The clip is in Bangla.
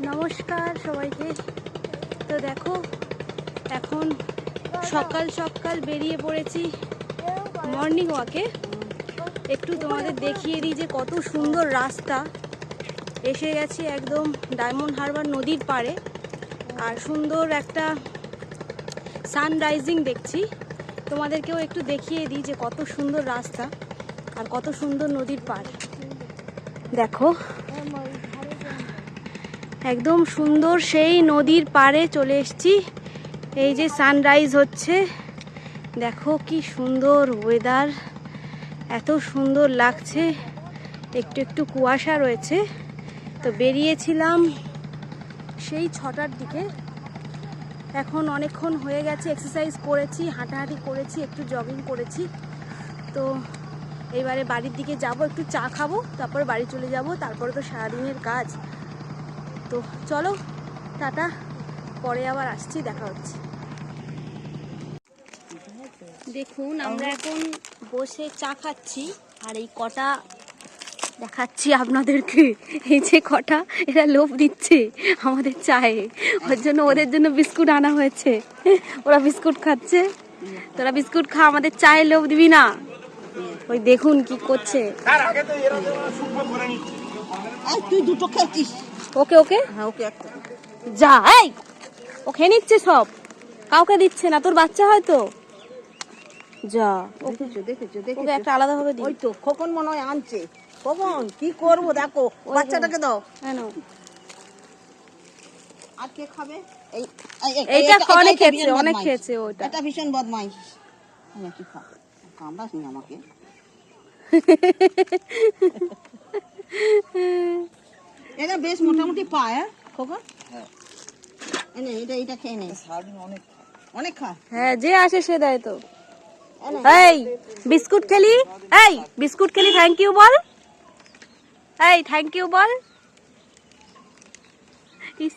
নমস্কার সবাইকে। তো দেখো এখন সকাল সকাল বেরিয়ে পড়েছি মর্নিং ওয়াকে। একটু তোমাদের দেখিয়ে দিই যে কত সুন্দর রাস্তা। এসে গেছি একদম ডায়মন্ড হারবার নদীর পাড়ে, আর সুন্দর একটা সানরাইজিং দেখছি। তোমাদেরকেও একটু দেখিয়ে দিই যে কত সুন্দর রাস্তা আর কত সুন্দর নদীর পাড়। দেখো একদম সুন্দর সেই নদীর পাড়ে চলে এসেছি। এই যে সানরাইজ হচ্ছে, দেখো কি সুন্দর ওয়েদার, এত সুন্দর লাগছে। একটু একটু কুয়াশা রয়েছে। তো বেরিয়েছিলাম সেই 6টার দিকে। এখন অনেকক্ষণ হয়ে গেছে, এক্সারসাইজ করেছি, হাঁটাহাঁটি করেছি, একটু জগিং করেছি। তো এবারে বাড়ির দিকে যাব, একটু চা খাবো, তারপরে বাড়ি চলে যাব। তারপরে তো সারাদিনের কাজ। তো চলো টাটা, পরে আবার আসছি, দেখা হচ্ছে। দেখুন আমরা এখন বসে চা খাচ্ছি, আর এই কটা দেখাচ্ছি আপনাদেরকে। এই যে কটা, এরা লোভ দিচ্ছে আমাদের চায়ে, ওর জন্য ওদের জন্য বিস্কুট আনা হয়েছে। ওরা বিস্কুট খাচ্ছে। তোরা বিস্কুট খা, আমাদের চায়ে লোভ দিবি না। ওই দেখুন কি করছে। তুই দুটো খেয়েছিস? ওকে ওকে, হ্যাঁ ওকে একটা যা। এই ও খেয়ে নিচ্ছে সব, কাউকে দিচ্ছে না। তোর বাচ্চা হয়তো, যা। দেখেছো দেখেছো ওকে দেখেছো একটা আলাদা ভাবে দিই। ওই তো খোকন মনে হয় আনছে। খোকন কি করবো দেখো, বাচ্চাটাকে দাও। হ্যাঁ নাও। আর কে খাবে? এই এইটা অনেক খেয়েছে, ভীষণ অনেক বদমাইশ। খেয়েছে ওটা। এটা ভীষণ বদমাইশ। কি খা, কামড়াস নি আমাকে। এটা বেশ মোটামুটি পায়। খোকন এনে এটা এটা খেয়ে নে। সারাদিন অনেক অনেক খা। হ্যাঁ, যে আসে সে দেয় তো। এই বিস্কুট খেলি, এই বিস্কুট খেলি, থ্যাংক ইউ বল। এই থ্যাংক ইউ বল। ইস